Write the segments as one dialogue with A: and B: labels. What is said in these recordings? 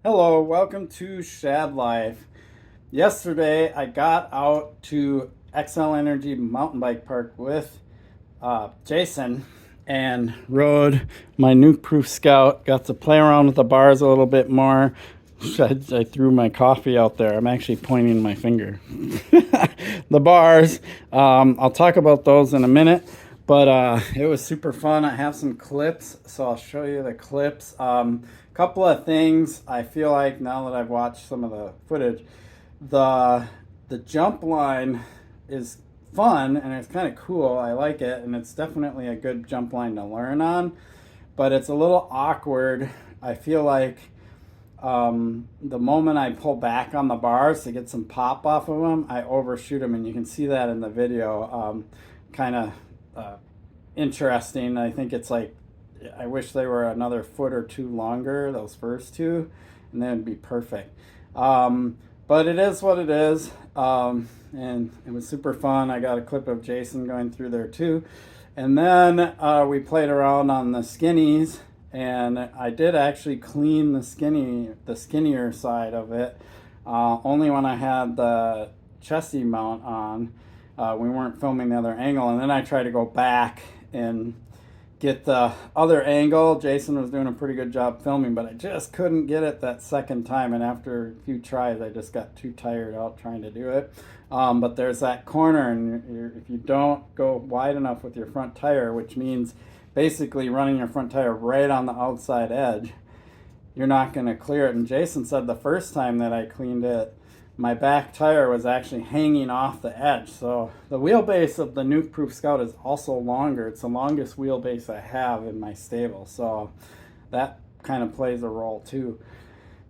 A: Hello, welcome to Shad Life. Yesterday I got out to Xcel Energy Mountain Bike Park with Jason and rode my Nukeproof Scout. Got to play around with the bars a little bit more. I threw my coffee out there. I'm actually pointing my finger. The bars. I'll talk about those in a minute. But it was super fun. I have some clips, so I'll show you the clips. Couple of things I feel like now that I've watched some of the footage, the jump line is fun and it's kind of cool. I like it, and it's definitely a good jump line to learn on, but it's a little awkward. I feel like the moment I pull back on the bars to get some pop off of them, I overshoot them, and you can see that in the video. Kind of interesting. I think it's like, I wish they were another foot or two longer, those first two, and then it'd be perfect. But it is what it is, and it was super fun. I got a clip of Jason going through there too. And then we played around on the skinnies, and I did actually clean the skinnier side of it, only when I had the chesty mount on. We weren't filming the other angle, and then I tried to go back and get the other angle. Jason was doing a pretty good job filming, but I just couldn't get it that second time, and after a few tries I just got too tired out trying to do it. But there's that corner, and if you don't go wide enough with your front tire, which means basically running your front tire right on the outside edge, you're not going to clear it. And Jason said the first time that I cleaned it, my back tire was actually hanging off the edge. So the wheelbase of the Nukeproof Scout is also longer. It's the longest wheelbase I have in my stable, so that kind of plays a role too.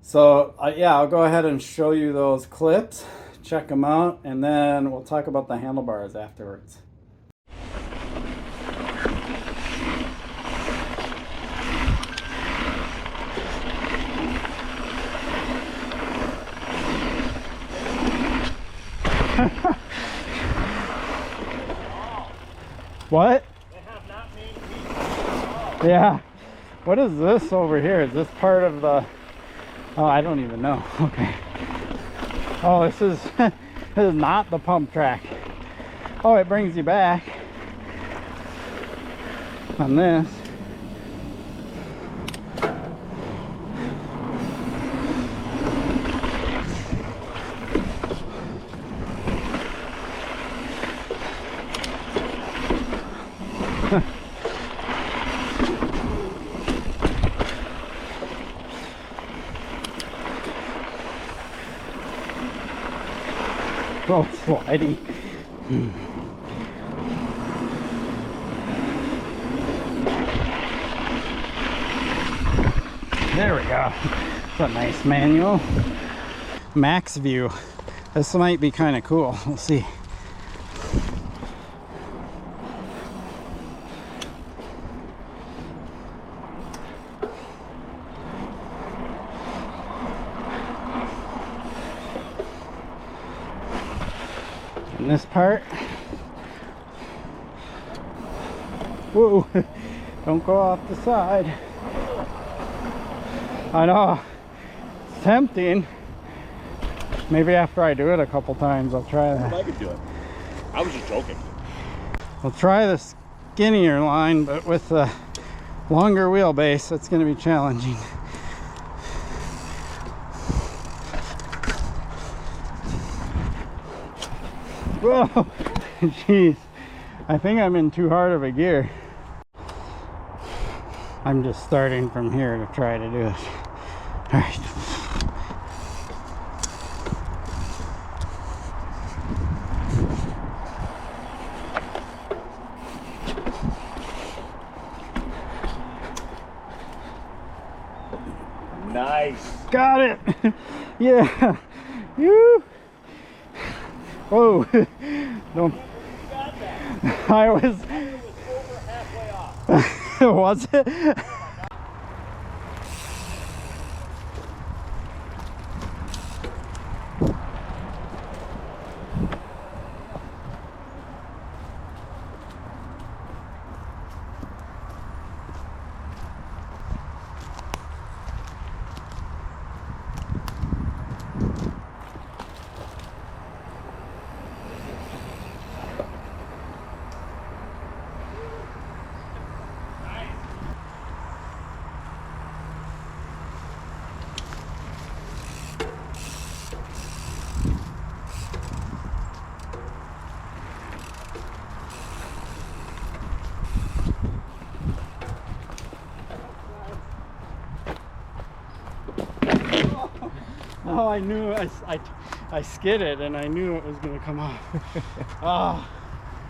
A: So yeah, I'll go ahead and show you those clips, check them out, and then we'll talk about the handlebars afterwards. What?
B: They have not made pieces.
A: Yeah. What is this over here? Is this part of the... Oh, I don't even know. Okay. Oh, this is this is not the pump track. Oh, it brings you back on this. Oh, slidey. There we go. It's a nice manual. Max view. This might be kind of cool. We'll see. In this part, whoa, don't go off the side. I know, it's tempting. Maybe after I do it a couple times I'll try that.
B: I could do it. I was just joking.
A: We'll try the skinnier line, but with the longer wheelbase it's going to be challenging. Whoa, jeez, I think I'm in too hard of a gear. I'm just starting from here to try to do it. All right.
B: Nice.
A: Got it. Yeah. Woo. Whoa. Don't.
B: You got that.
A: I was.
B: It was over halfway off.
A: Was it? Oh, I knew. I skidded and I knew it was going to come off. Oh,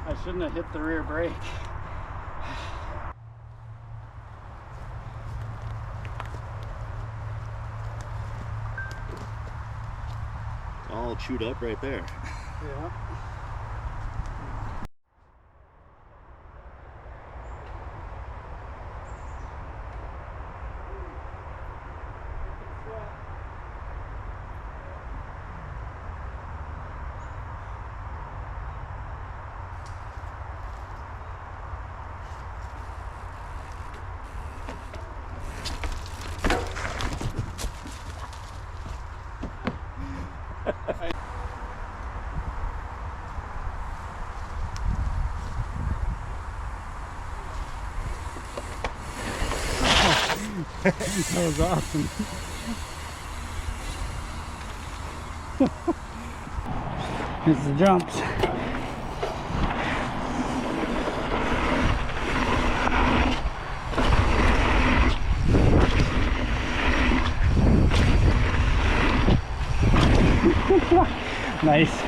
A: I shouldn't have hit the rear brake.
B: All chewed up right there.
A: Yeah. That was awesome. Here's the jumps. Nice.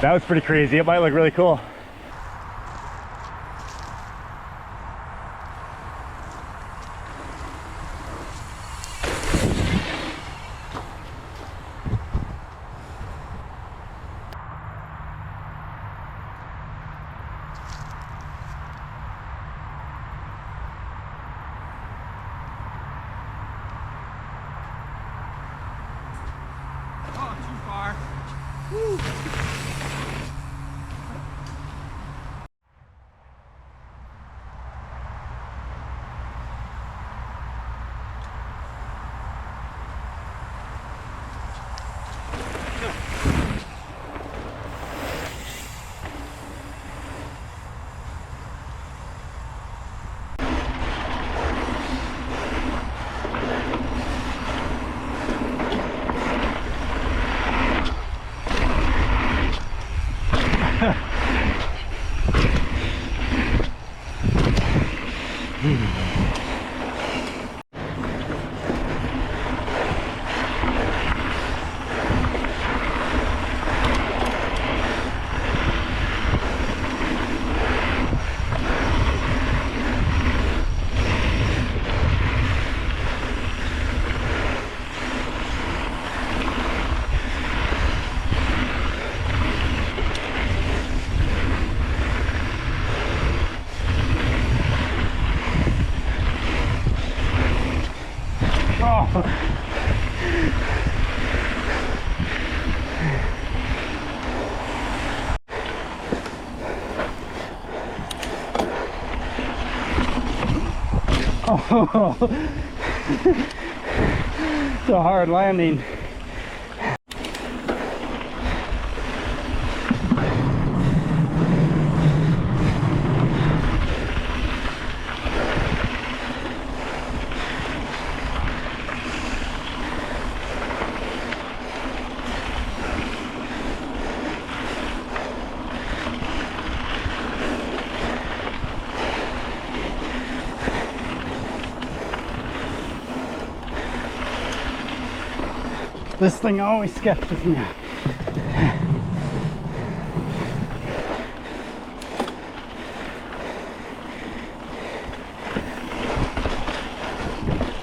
B: That was pretty crazy. It might look really cool.
A: Oh, too far. Woo. Oh, it's a hard landing. This thing always sketches me out.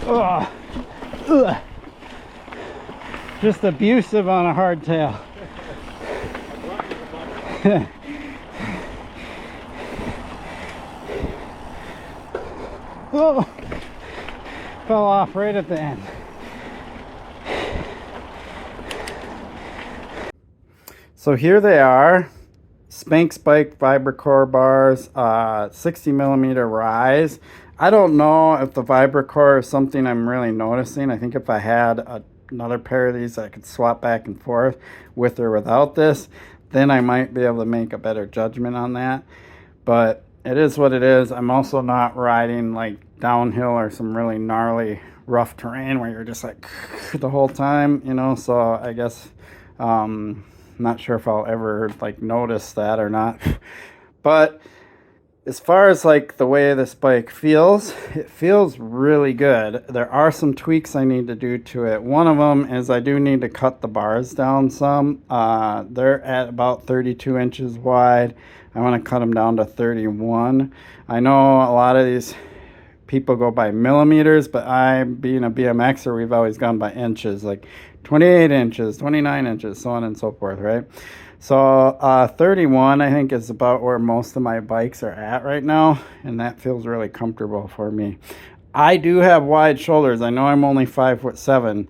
A: Ugh. Ugh. Just abusive on a hardtail. Oh, fell off right at the end. So here they are, Spanx Bike Vibra Core bars, 60 millimeter rise. I don't know if the VibraCore is something I'm really noticing. I think if I had another pair of these I could swap back and forth with or without this, then I might be able to make a better judgment on that. But it is what it is. I'm also not riding like downhill or some really gnarly rough terrain where you're just like the whole time, you know. So I guess not sure if I'll ever like notice that or not. But as far as like the way this bike feels, it feels really good. There are some tweaks I need to do to it. One of them is I do need to cut the bars down some. They're at about 32 inches wide. I want to cut them down to 31. I know a lot of these people go by millimeters, but I, being a BMXer, we've always gone by inches, like 28 inches, 29 inches, so on and so forth, right? So 31 I think is about where most of my bikes are at right now, and that feels really comfortable for me. I do have wide shoulders. I know I'm only 5'7",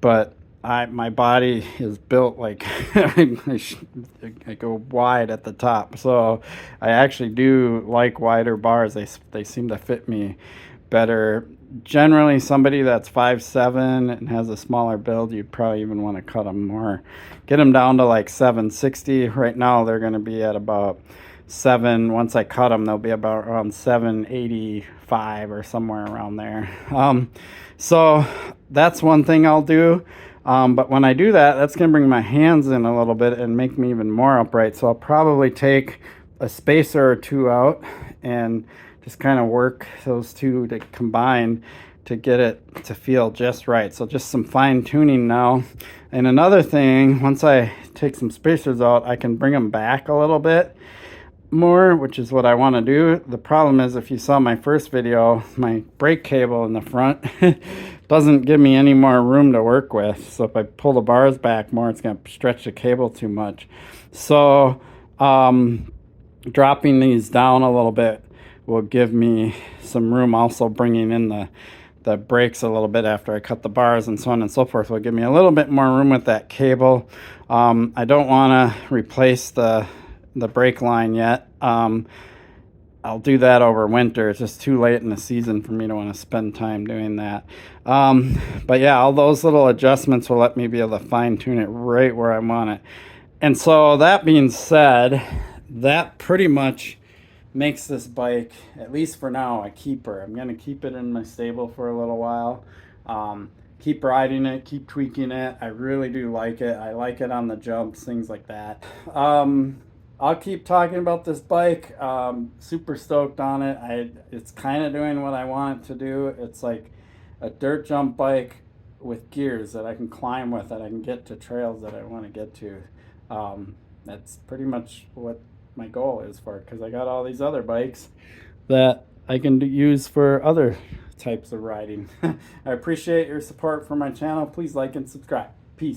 A: but my body is built like I go wide at the top, so I actually do like wider bars. They seem to fit me better. Generally, somebody that's 5'7" and has a smaller build, you'd probably even want to cut them more. Get them down to like 760. Right now, they're going to be at about 7. Once I cut them, they'll be about around 785 or somewhere around there. So that's one thing I'll do. But when I do that, that's going to bring my hands in a little bit and make me even more upright. So I'll probably take a spacer or two out and just kind of work those two to combine to get it to feel just right. So just some fine tuning now. And another thing, once I take some spacers out, I can bring them back a little bit more, which is what I want to do. The problem is, if you saw my first video, my brake cable in the front doesn't give me any more room to work with. So if I pull the bars back more, it's going to stretch the cable too much. So dropping these down a little bit will give me some room. Also bringing in the brakes a little bit after I cut the bars and so on and so forth will give me a little bit more room with that cable. I don't want to replace the brake line yet. I'll do that over winter. It's just too late in the season for me to want to spend time doing that. But yeah, all those little adjustments will let me be able to fine tune it right where I want it. And so that being said, that pretty much makes this bike, at least for now, a keeper. I'm going to keep it in my stable for a little while. Keep riding it, keep tweaking it. I really do like it. I like it on the jumps, things like that. I'll keep talking about this bike. Super stoked on it. It's kind of doing what I want it to do. It's like a dirt jump bike with gears that I can climb with, that I can get to trails that I want to get to. That's pretty much what my goal is for it, because I got all these other bikes that I can use for other types of riding. I appreciate your support for my channel. Please like and subscribe. Peace.